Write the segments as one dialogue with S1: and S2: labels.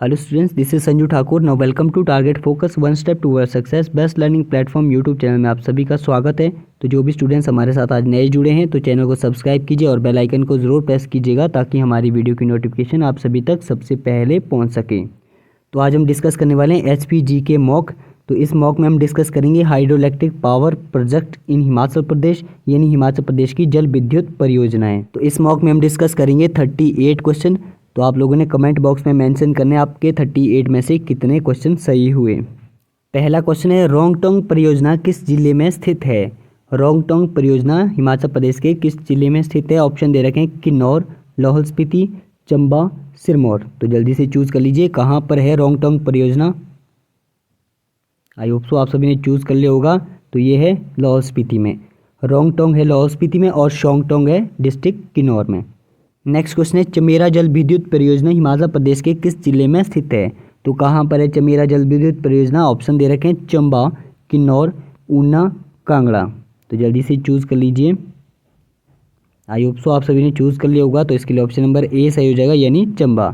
S1: Hello students, this is Sanju Thakur. Now welcome to target focus one step toward success best learning platform YouTube channel में आप सभी का स्वागत है। तो जो भी स्टूडेंट्स हमारे साथ आज नए जुड़े हैं तो चैनल को सब्सक्राइब कीजिए और बेल आइकन को ज़रूर प्रेस कीजिएगा ताकि हमारी वीडियो की नोटिफिकेशन आप सभी तक सबसे पहले पहुँच सके। तो आज हम डिस्कस करने वाले हैं HPG के मॉक। तो इस मॉक में हम डिस्कस करेंगे hydroelectric power project in Himachal Pradesh, यानी हिमाचल प्रदेश की जल विद्युत परियोजनाएं। तो इस मॉक में हम डिस्कस करेंगे 38 क्वेश्चन। तो आप लोगों ने कमेंट बॉक्स में मेंशन करने आपके 38 में से कितने क्वेश्चन सही हुए। पहला क्वेश्चन है, रोंगटोंग परियोजना किस जिले में स्थित है? रोंगटोंग परियोजना हिमाचल प्रदेश के किस जिले में स्थित है? ऑप्शन दे रखे हैं किन्नौर, लाहौल स्पीति, चंबा, सिरमौर। तो जल्दी से चूज कर लीजिए कहाँ पर है रोंगटोंग परियोजना। आई होप सो आप सभी ने चूज कर लिया होगा। तो ये है लाहौल स्पीति में, रोंगटोंग है लाहौल स्पीति में और शोंगटोंग है डिस्ट्रिक्ट किन्नौर में। नेक्स्ट क्वेश्चन है, चमेरा जल विद्युत परियोजना हिमाचल प्रदेश के किस जिले में स्थित है? तो कहाँ पर है चमेरा जल विद्युत परियोजना? ऑप्शन दे रखे हैं चंबा, किन्नौर, ऊना, कांगड़ा। तो जल्दी से चूज कर लीजिए। आई होप सो आप सभी ने चूज कर लिया होगा। तो इसके लिए ऑप्शन नंबर ए सही हो जाएगा, यानी चंबा।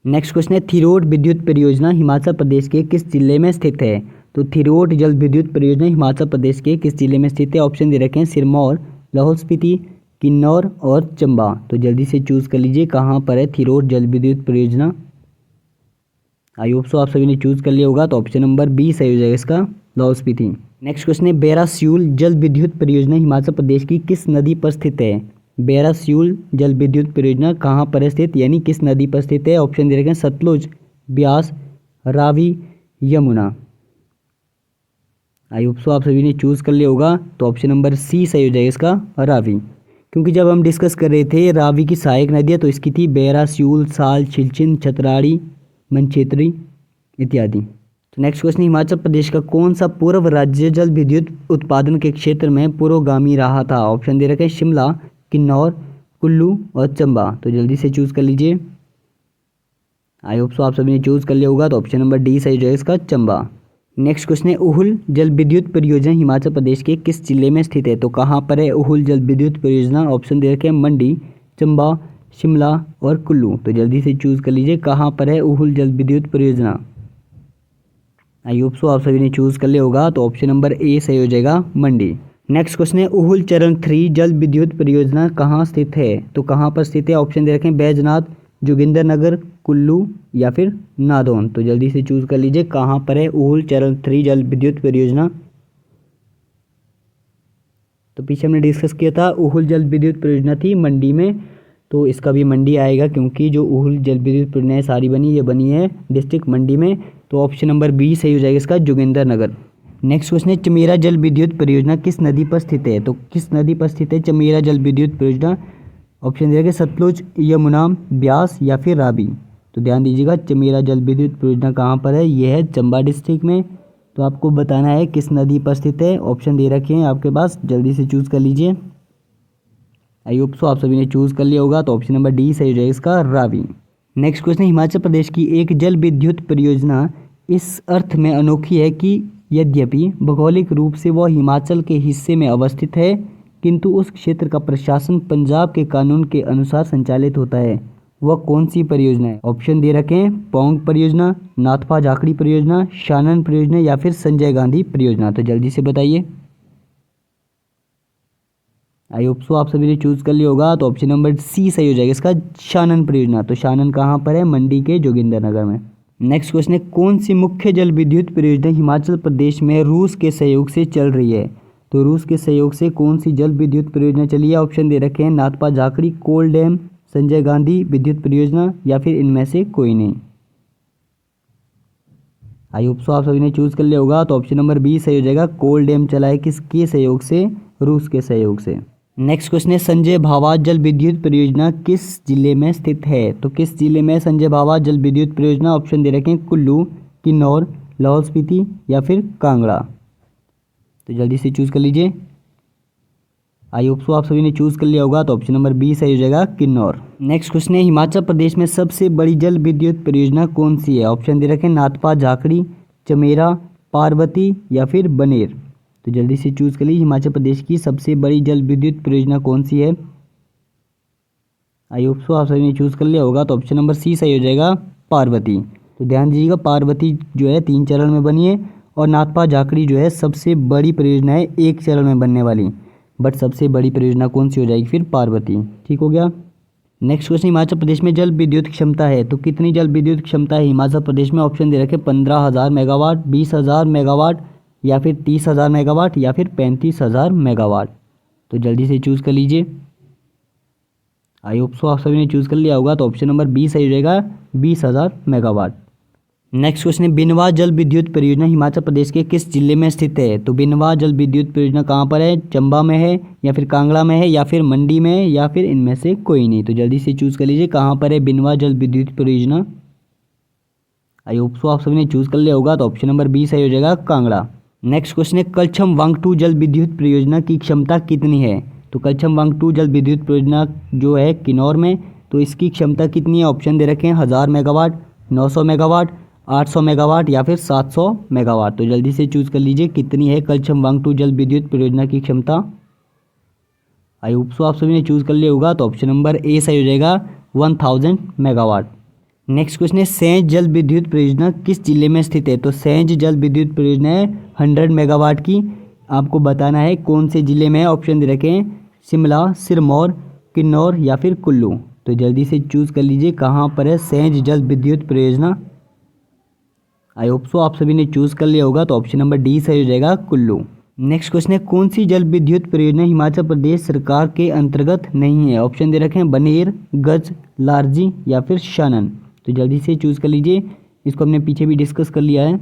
S1: नेक्स्ट क्वेश्चन है, थिरोट विद्युत परियोजना हिमाचल प्रदेश के किस जिले में स्थित है? तो थिरोट जल विद्युत परियोजना हिमाचल प्रदेश के किस जिले में स्थित है? ऑप्शन दे रखे हैं सिरमौर, लाहौल स्पीति, किन्नौर और चंबा। तो जल्दी से चूज कर लीजिए कहाँ पर है थिरोट जल विद्युत परियोजना। आई होप सो आप सभी ने चूज कर लिया होगा। तो ऑप्शन नंबर बी सही हो जाएगा इसका, लाहौल स्पीति। नेक्स्ट क्वेश्चन है, बैरासियूल जल विद्युत परियोजना हिमाचल प्रदेश की किस नदी पर स्थित है? बैरासियूल जल विद्युत परियोजना कहाँ पर स्थित, यानी किस नदी पर स्थित है? ऑप्शन दे रखे हैं Sutlej, Beas, Ravi, Yamuna. I hope so आप सभी ने चूज कर लिया होगा। तो ऑप्शन नंबर सी सही हो जाएगा इसका, रावी। क्योंकि जब हम डिस्कस कर रहे थे रावी की सहायक नदियाँ तो इसकी थी बैरासियूल, साल, छिलचिन, छतराड़ी, मनचेत्री इत्यादि। तो नेक्स्ट क्वेश्चन, हिमाचल प्रदेश का कौन सा पूर्व राज्य जल विद्युत उत्पादन के क्षेत्र में पुरोगामी रहा था? ऑप्शन दे रखे हैं शिमला, किन्नौर, कुल्लू और चंबा। तो जल्दी से चूज कर लीजिए। आई होप सो आप सभी ने चूज कर लिया होगा। तो ऑप्शन नंबर डी सही जो है इसका, चंबा। नेक्स्ट क्वेश्चन है, उहुल जल विद्युत परियोजना हिमाचल प्रदेश के किस जिले में स्थित है? तो कहाँ पर है उहुल जल विद्युत परियोजना? ऑप्शन दे रखे हैं मंडी, चंबा, शिमला और कुल्लू। तो जल्दी से चूज कर लीजिए कहाँ पर है उहुल जल विद्युत परियोजना। आई होप सो आप सभी ने चूज कर लिया होगा। तो ऑप्शन नंबर ए सही हो जाएगा, मंडी। नेक्स्ट क्वेश्चन है, उहुल चरण 3 जल विद्युत परियोजना कहाँ स्थित है? तो कहाँ पर स्थित है? ऑप्शन दे रखे हैं बैजनाथ, जोगिंदरनगर, कुल्लू या फिर नादौन। तो जल्दी से चूज कर लीजिए कहाँ पर है उहुल चरण 3 जल विद्युत परियोजना। तो पीछे हमने डिस्कस किया था उहुल जल विद्युत परियोजना थी मंडी में, तो इसका भी मंडी आएगा क्योंकि जो उहुल जल विद्युत परियोजनाएं सारी बनी ये बनी है डिस्ट्रिक्ट मंडी में। तो ऑप्शन नंबर बी सही हो जाएगा इसका, जोगिंदरनगर। नेक्स्ट क्वेश्चन है, चमेरा जल विद्युत परियोजना किस नदी पर स्थित है? तो किस नदी पर स्थित है चमेरा जल विद्युत परियोजना? ऑप्शन दिया गया सतलुज, यमुना, ब्यास या फिर रावी। तो ध्यान दीजिएगा चमेरा जल विद्युत परियोजना कहाँ पर है, यह है चंबा डिस्ट्रिक्ट में। तो आपको बताना है किस नदी पर स्थित है। ऑप्शन दे रखे हैं आपके पास, जल्दी से चूज कर लीजिए। आई होप सो आप सभी ने चूज कर लिया होगा। तो ऑप्शन नंबर डी सही हो जाएगा इसका, रावी। नेक्स्ट क्वेश्चन, हिमाचल प्रदेश की एक जल विद्युत परियोजना इस अर्थ में अनोखी है कि यद्यपि भौगोलिक रूप से वह हिमाचल के हिस्से में अवस्थित है किंतु उस क्षेत्र का प्रशासन पंजाब के कानून के अनुसार संचालित होता है। वह कौन सी परियोजना है? ऑप्शन दे रखे हैं पौंग परियोजना, नाथपा झाकड़ी परियोजना, शानन परियोजना या फिर संजय गांधी परियोजना। तो जल्दी से बताइए। आई होप सो आप सभी ने चूज कर लिया होगा। तो ऑप्शन नंबर सी सही हो जाएगा इसका, शानन परियोजना। तो शानन कहाँ पर है? मंडी के जोगिंदरनगर में। नेक्स्ट क्वेश्चन है, कौन सी मुख्य जल विद्युत परियोजना हिमाचल प्रदेश में रूस के सहयोग से चल रही है? तो रूस के सहयोग से कौन सी जल विद्युत परियोजना चली है? ऑप्शन दे रखे हैं नाथपा झाकड़ी कोल डैम, संजय गांधी विद्युत परियोजना या फिर इनमें से कोई नहीं। आई होप सो आप सभी ने चूज कर लिया होगा। तो ऑप्शन नंबर बी सही हो जाएगा, कोल डैम चला है किसके सहयोग से? रूस के सहयोग से। नेक्स्ट क्वेश्चन है, संजय भाभा जल विद्युत परियोजना किस जिले में स्थित है? तो किस जिले में संजय भाभा जल विद्युत परियोजना? ऑप्शन दे रखे हैं कुल्लू, किन्नौर, लाहौल स्पीति या फिर कांगड़ा। तो जल्दी से चूज कर लीजिए। आई होप सो आप सभी ने चूज कर लिया होगा। तो ऑप्शन नंबर बी सही हो जाएगा, किन्नौर। नेक्स्ट क्वेश्चन है, हिमाचल प्रदेश में सबसे बड़ी जल विद्युत परियोजना कौन सी है? ऑप्शन दे रखे हैं नाथपा झाकड़ी, चमेरा, पार्वती या फिर बनेर। तो जल्दी से चूज कर लीजिए हिमाचल प्रदेश की सबसे बड़ी जल विद्युत परियोजना कौन सी है। आई होप सो आप सभी ने चूज कर लिया होगा। तो ऑप्शन नंबर सी सही हो जाएगा, पार्वती। तो ध्यान दीजिएगा, पार्वती जो है 3 चरण में बनी है और नाथपा झाकड़ी जो है सबसे बड़ी परियोजना है 1 चरण में बनने वाली। बट सबसे बड़ी परियोजना कौन सी हो जाएगी फिर? पार्वती। ठीक हो गया। नेक्स्ट क्वेश्चन, हिमाचल प्रदेश में जल विद्युत क्षमता है तो कितनी जल विद्युत क्षमता है हिमाचल प्रदेश में? ऑप्शन दे रखे 15,000 मेगावाट, 20,000 मेगावाट या फिर 30,000 मेगावाट या फिर 35,000 मेगावाट। तो जल्दी से चूज़ कर लीजिए। आई होप सो आप सभी ने चूज़ कर लिया होगा। तो ऑप्शन नंबर 20 सही हो जाएगा, 20,000 मेगावाट। नेक्स्ट क्वेश्चन है, बिनवा जल विद्युत परियोजना हिमाचल प्रदेश के किस जिले में स्थित है? तो बिनवा जल विद्युत परियोजना कहाँ पर है? चंबा में है या फिर कांगड़ा में है या फिर मंडी में है या फिर इनमें से कोई नहीं। तो जल्दी से चूज़ कर लीजिए कहाँ पर है बिनवा जल विद्युत परियोजना। आई होप सो आप सभी ने चूज़ कर लिया होगा। तो ऑप्शन नंबर 20 सही हो जाएगा, कांगड़ा। नेक्स्ट क्वेश्चन है, कलछम वांगटू जल विद्युत परियोजना की क्षमता कितनी है? तो कलछम वांगटू जल विद्युत परियोजना जो है किन्नौर में, तो इसकी क्षमता कितनी है? ऑप्शन दे रखे हैं 1000 मेगावाट, 900 मेगावाट, 800 मेगावाट या फिर 700 मेगावाट। तो जल्दी से चूज़ कर लीजिए कितनी है कलछम वांगटू जल विद्युत परियोजना की क्षमता। आई होप सो आप सभी ने चूज़ कर लिया होगा। तो ऑप्शन नंबर ए सही हो जाएगा, 1000 मेगावाट। नेक्स्ट क्वेश्चन है, सेंज जल विद्युत परियोजना किस जिले में स्थित है? तो सेंज जल विद्युत परियोजना है 100 मेगावाट की। आपको बताना है कौन से जिले में है। ऑप्शन दे रखे हैं शिमला, सिरमौर, किन्नौर या फिर कुल्लू। तो जल्दी से चूज़ कर लीजिए कहाँ पर है सेंज जल विद्युत परियोजना। आई होप सो आप सभी ने चूज़ कर लिया होगा। तो ऑप्शन नंबर डी सही हो जाएगा, कुल्लू। नेक्स्ट क्वेश्चन है, कौन सी जल विद्युत परियोजना हिमाचल प्रदेश सरकार के अंतर्गत नहीं है? ऑप्शन दे रखे हैं बनेर, गज, लारजी या फिर शानन। तो जल्दी से चूज़ कर लीजिए। इसको हमने पीछे भी डिस्कस कर लिया है।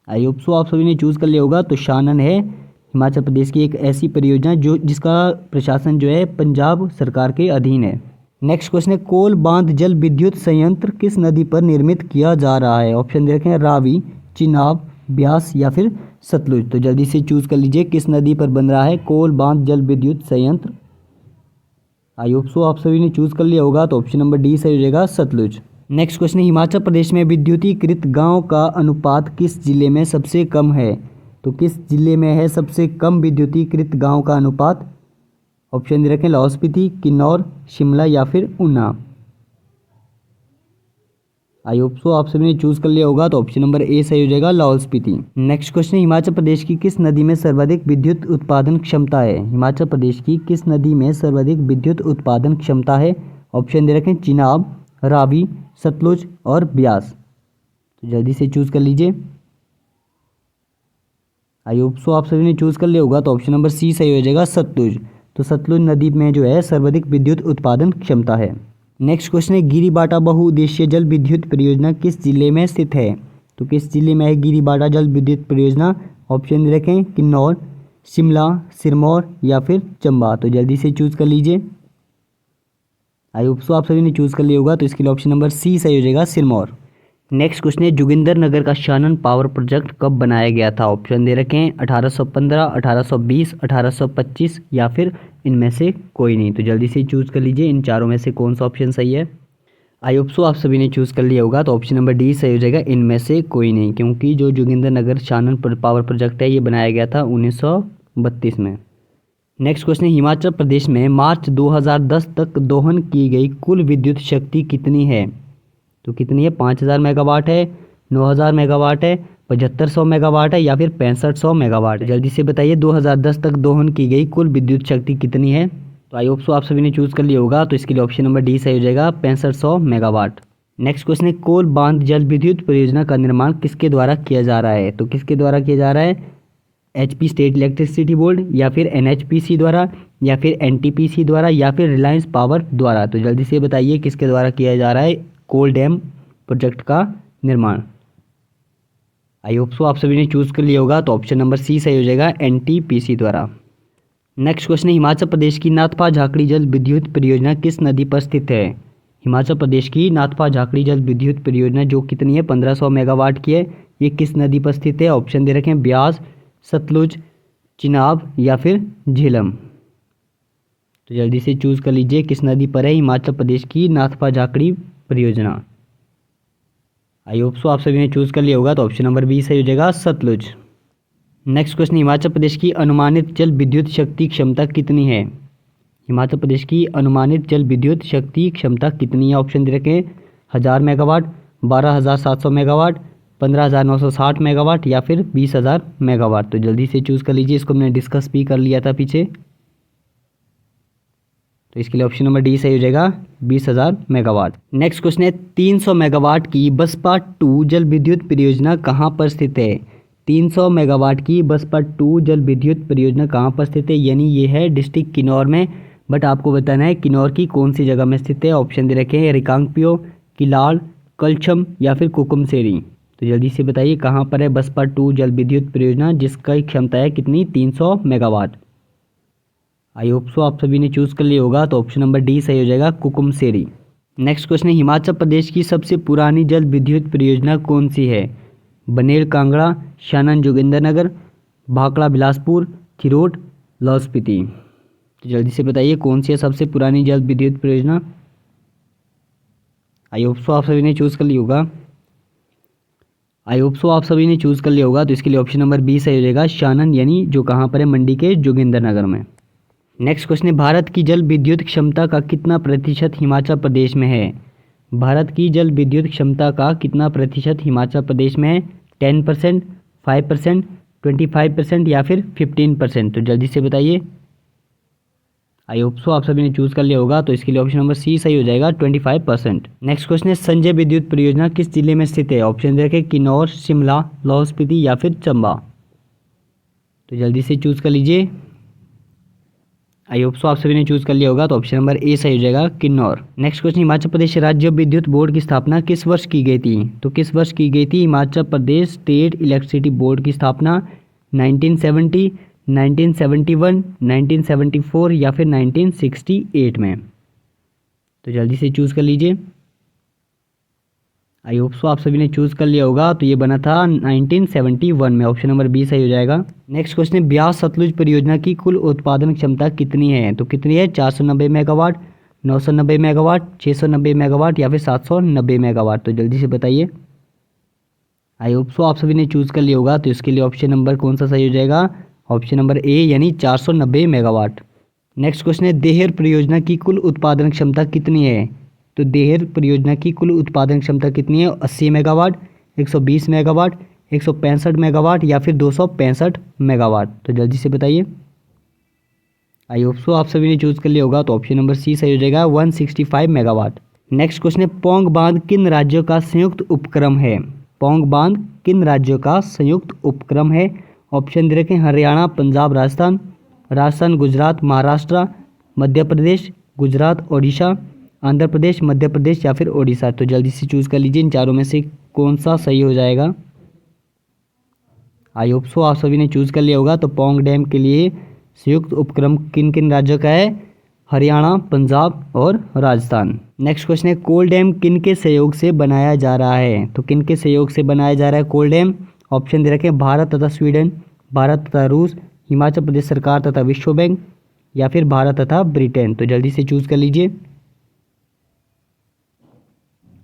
S1: आई होप सो आप सभी ने चूज़ कर लिया होगा। तो शानन है हिमाचल प्रदेश की एक ऐसी परियोजना जिसका प्रशासन जो है पंजाब सरकार के अधीन है। नेक्स्ट क्वेश्चन है, कोल बांध जल विद्युत संयंत्र किस नदी पर निर्मित किया जा रहा है? ऑप्शन दे रखे हैं रावी, चिनाब, ब्यास या फिर सतलुज। तो जल्दी से चूज़ कर लीजिए किस नदी पर बन रहा है कोल बांध जल विद्युत संयंत्र। आई होप सो आप सभी ने चूज़ कर लिया होगा। तो ऑप्शन नंबर डी सही हो जाएगा, सतलुज। नेक्स्ट क्वेश्चन है, हिमाचल प्रदेश में विद्युतीकृत गांव का अनुपात किस जिले में सबसे कम है? तो किस जिले में है सबसे कम विद्युतीकृत गांव का अनुपात? ऑप्शन दे रखें लाहौल स्पीति, किन्नौर, शिमला या फिर ऊना। आई होप सो आप सभी ने चूज़ कर लिया होगा। तो ऑप्शन नंबर ए सही हो जाएगा, लाहौल स्पीति। नेक्स्ट क्वेश्चन, हिमाचल प्रदेश की किस नदी में सर्वाधिक विद्युत उत्पादन क्षमता है? हिमाचल प्रदेश की किस नदी में सर्वाधिक विद्युत उत्पादन क्षमता है? ऑप्शन दे रखें चिनाब, रावी, सतलुज और ब्यास। तो जल्दी से चूज़ कर लीजिए। आई होप सो आप सभी ने चूज़ कर लिया होगा। तो ऑप्शन नंबर सी सही हो जाएगा, सतलुज। तो सतलुज नदी में जो है सर्वाधिक विद्युत उत्पादन क्षमता है। नेक्स्ट क्वेश्चन है, गिरिबाटा बहुउद्देशीय जल विद्युत परियोजना किस जिले में स्थित है? तो किस जिले में है गिरिबाटा जल विद्युत परियोजना? ऑप्शन दे रखें किन्नौर, शिमला, सिरमौर या फिर चंबा। तो जल्दी से चूज़ कर लीजिए। आई होप सो आप सभी ने चूज़ कर लिया होगा। तो इसके लिए ऑप्शन नंबर सी सही हो जाएगा, सिरमौर। नेक्स्ट क्वेश्चन है, जोगिंदरनगर का शानन पावर प्रोजेक्ट कब बनाया गया था? ऑप्शन दे रखे हैं 1815, 1820, 1825 या फिर इनमें से कोई नहीं। तो जल्दी से चूज़ कर लीजिए इन चारों में से कौन सा ऑप्शन सही है। आई होप सो आप सभी ने चूज़ कर लिया होगा। तो ऑप्शन नंबर डी सही हो जाएगा, इनमें से कोई नहीं, क्योंकि जो जोगिंदरनगर शानन पावर प्रोजेक्ट है ये बनाया गया था 1932 में। नेक्स्ट क्वेश्चन है, हिमाचल प्रदेश में मार्च 2010 तक दोहन की गई कुल विद्युत शक्ति कितनी है? तो कितनी है? 5000 मेगावाट है, 9000 मेगावाट है, 7500 मेगावाट है या फिर 6500 मेगावाट। जल्दी से बताइए 2010 तक दोहन की गई कुल विद्युत शक्ति कितनी है। तो आई होप सो आप सभी ने चूज़ कर लिया होगा। तो इसके लिए ऑप्शन नंबर डी सही हो जाएगा, 6500 मेगावाट। नेक्स्ट क्वेश्चन है, कोल बांध जल विद्युत परियोजना का निर्माण किसके द्वारा किया जा रहा है? तो किसके द्वारा किया जा रहा है? HP स्टेट इलेक्ट्रिसिटी बोर्ड या फिर NHPC द्वारा या फिर NTPC द्वारा या फिर रिलायंस पावर द्वारा। तो जल्दी से बताइए किसके द्वारा किया जा रहा है कोल डैम प्रोजेक्ट का निर्माण। आई होप सो आप सभी ने चूज़ कर लिया होगा। तो ऑप्शन नंबर सी सही हो जाएगा, NTPC द्वारा। नेक्स्ट क्वेश्चन है, हिमाचल प्रदेश की नाथपा झाकड़ी जल विद्युत परियोजना किस नदी पर स्थित है? हिमाचल प्रदेश की नाथपा झाकड़ी जल विद्युत परियोजना जो कितनी है 1500 मेगावाट की है, ये किस नदी पर स्थित है? ऑप्शन दे रखें ब्यास, सतलुज, चिनाब या फिर झेलम। तो जल्दी से चूज़ कर लीजिए किस नदी पर है हिमाचल प्रदेश की नाथपा झाकड़ी परियोजना। आई होप सो आप सभी ने चूज़ कर लिया होगा। तो ऑप्शन नंबर बी सही हो जाएगा, सतलुज। नेक्स्ट क्वेश्चन, हिमाचल प्रदेश की अनुमानित जल विद्युत शक्ति क्षमता कितनी है? हिमाचल प्रदेश की अनुमानित जल विद्युत शक्ति क्षमता कितनी है? ऑप्शन दे रखे हैं 1000 मेगावाट, 12,700 मेगावाट, 15,960 मेगावाट या फिर 20,000 मेगावाट। तो जल्दी से चूज़ कर लीजिए। इसको हमने डिस्कस भी कर लिया था पीछे। तो इसके लिए ऑप्शन नंबर डी सही हो जाएगा, 20,000 मेगावाट। नेक्स्ट क्वेश्चन है 300 मेगावाट की बसपा 2 जल विद्युत परियोजना कहाँ पर स्थित है? 300 मेगावाट की बसपा 2 जल विद्युत परियोजना कहाँ पर स्थित है? यानी ये है डिस्ट्रिक्ट किन्नौर में, बट आपको बताना है किन्नौर की कौन सी जगह में स्थित है। ऑप्शन दे रखे हैं रिकांगपिओ, किलाड़, कलछम या फिर कुकुमसेरी। तो जल्दी से बताइए कहाँ पर है बसपा 2 जल विद्युत परियोजना जिसकी क्षमता है कितनी? 300 मेगावाट। आई होप सो आप सभी ने चूज़ कर लिया होगा। तो ऑप्शन नंबर डी सही हो जाएगा, कुकुमसेरी। नेक्स्ट क्वेश्चन है हिमाचल प्रदेश की सबसे पुरानी जल विद्युत परियोजना कौन सी है? बनेर कांगड़ा, शानन जोगिंदरनगर, भाखड़ा बिलासपुर, थिरोट, लाहौल स्पीति। तो जल्दी से बताइए कौन सी है सबसे पुरानी जल विद्युत परियोजना। आई होप सो आप सभी ने चूज़ कर लिया होगा। आई होप सो आप सभी ने चूज़ कर लिया होगा। तो इसके लिए ऑप्शन नंबर बी सही हो जाएगा, शानन, यानी जो कहाँ पर है? मंडी के जोगिंदरनगर में। नेक्स्ट क्वेश्चन है भारत की जल विद्युत क्षमता का कितना प्रतिशत हिमाचल प्रदेश में है? भारत की जल विद्युत क्षमता का कितना प्रतिशत हिमाचल प्रदेश में है? 10%, 5%, 25% या फिर 15%। तो जल्दी से बताइए। आई होप सो आप सभी ने चूज़ कर लिया होगा। तो इसके लिए ऑप्शन नंबर सी सही हो जाएगा, 25%। नेक्स्ट क्वेश्चन है संजय विद्युत परियोजना किस जिले में स्थित है? ऑप्शन दे रखे किन्नौर, शिमला, लाहौल स्पीति या फिर चंबा। तो जल्दी से चूज़ कर लीजिए। आई होप सो आप सभी ने चूज़ कर लिया होगा। तो ऑप्शन नंबर ए सही हो जाएगा, किन्नौर। नेक्स्ट क्वेश्चन हिमाचल प्रदेश राज्य विद्युत बोर्ड की स्थापना किस वर्ष की गई थी? तो किस वर्ष की गई थी Himachal Pradesh state electricity board की स्थापना? 1970, 1971, 1974 या फिर 1968 में। तो जल्दी से चूज़ कर लीजिए। आई होप सो आप सभी ने चूज़ कर लिया होगा। तो ये बना था 1971 में। ऑप्शन नंबर बी सही हो जाएगा। नेक्स्ट क्वेश्चन है ब्यास सतलुज परियोजना की कुल उत्पादन क्षमता कितनी है? तो कितनी है? 490 मेगावाट, 990 मेगावाट, 690 मेगावाट या फिर 790 मेगावाट। तो जल्दी से बताइए। आई होप सो आप सभी ने चूज़ कर लिया होगा। तो इसके लिए ऑप्शन नंबर कौन सा सही हो जाएगा? ऑप्शन नंबर ए, यानी 490 मेगावाट। नेक्स्ट क्वेश्चन है देहर परियोजना की कुल उत्पादन क्षमता कितनी है? तो देहर परियोजना की कुल उत्पादन क्षमता कितनी है? 80 मेगावाट, 120 मेगावाट, 165 मेगावाट या फिर 265 मेगावाट। तो जल्दी से बताइए। आई होप सो आप सभी ने चूज़ कर लिया होगा। तो ऑप्शन नंबर सी सही हो जाएगा, 165 मेगावाट। नेक्स्ट क्वेश्चन है पौंग बांध किन राज्यों का संयुक्त उपक्रम है? पौंग बांध किन राज्यों का संयुक्त उपक्रम है? ऑप्शन दे रखे हरियाणा, पंजाब, राजस्थान, राजस्थान, गुजरात, महाराष्ट्र, मध्य प्रदेश, गुजरात, ओडिशा, आंध्र प्रदेश, मध्य प्रदेश या फिर ओडिशा। तो जल्दी से चूज़ कर लीजिए इन चारों में से कौन सा सही हो जाएगा। आई होप सो आप सभी ने चूज़ कर लिया होगा। तो पौंग डैम के लिए संयुक्त उपक्रम किन किन राज्यों का है? हरियाणा, पंजाब और राजस्थान। नेक्स्ट क्वेश्चन है कोल डैम किन के सहयोग से बनाया जा रहा है? तो किन के सहयोग से बनाया जा रहा है कोल डैम? ऑप्शन दे रखे हैं भारत तथा स्वीडन, भारत तथा रूस, हिमाचल प्रदेश सरकार तथा विश्व बैंक या फिर भारत तथा ब्रिटेन। तो जल्दी से चूज़ कर लीजिए।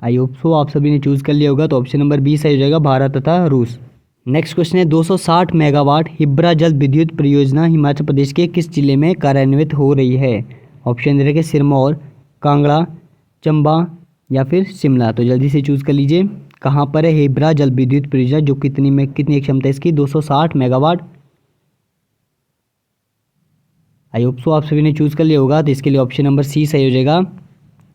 S1: आई होप सो आप सभी ने चूज़ कर लिया होगा। तो ऑप्शन नंबर बी सही हो जाएगा, भारत तथा रूस। नेक्स्ट क्वेश्चन है 260 मेगावाट हिब्रा जल विद्युत परियोजना हिमाचल प्रदेश के किस जिले में कार्यान्वित हो रही है? ऑप्शन दे रखे सिरमौर, कांगड़ा, चंबा या फिर शिमला। तो जल्दी से चूज़ कर लीजिए कहाँ पर है हिब्रा जल विद्युत परियोजना, जो कितनी क्षमता है इसकी? 260 मेगावाट। आई होप सो आप सभी ने चूज़ कर लिया होगा। तो इसके लिए ऑप्शन नंबर सी सही हो जाएगा,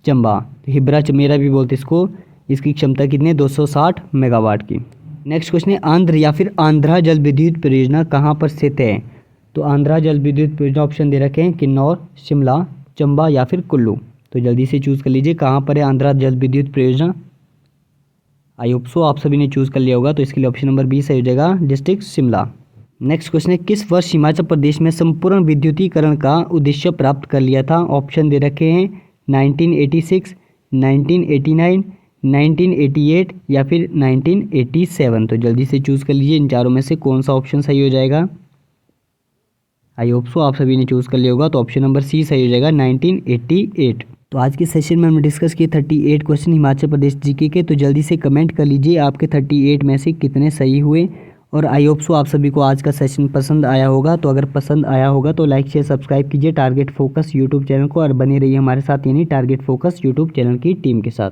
S1: चंबा। तो हिब्रा चमेरा भी बोलते इसको। इसकी क्षमता कितनी है? 260 मेगावाट की। नेक्स्ट क्वेश्चन है आंध्र या फिर आंध्रा जल विद्युत परियोजना कहाँ पर स्थित है? तो आंध्रा जल विद्युत परियोजना ऑप्शन दे रखे हैं किन्नौर, शिमला, चंबा या फिर कुल्लू। तो जल्दी से चूज़ कर लीजिए कहाँ पर है आंध्रा जल विद्युत परियोजना। आई होप सो आप सभी ने चूज़ कर लिया होगा। तो इसके लिए ऑप्शन नंबर बी सही हो जाएगा, डिस्ट्रिक्ट शिमला। नेक्स्ट क्वेश्चन है किस वर्ष हिमाचल प्रदेश में संपूर्ण विद्युतीकरण का उद्देश्य प्राप्त कर लिया था? ऑप्शन दे रखे हैं 1986, 1989, 1988 या फिर 1987। तो जल्दी से चूज़ कर लीजिए इन चारों में से कौन सा ऑप्शन सही हो जाएगा। आई होप सो आप सभी ने चूज़ कर लिया होगा। तो ऑप्शन नंबर सी सही हो जाएगा, 1988। तो आज के सेशन में हमने डिस्कस किए 38 क्वेश्चन हिमाचल प्रदेश जीके के। तो जल्दी से कमेंट कर लीजिए आपके 38 में से कितने सही हुए। और आई होप सो आप सभी को आज का सेशन पसंद आया होगा। तो अगर पसंद आया होगा तो लाइक शेयर सब्सक्राइब कीजिए टारगेट फोकस यूट्यूब चैनल को और बने रहिए हमारे साथ, यानी टारगेट फोकस यूट्यूब चैनल की टीम के साथ।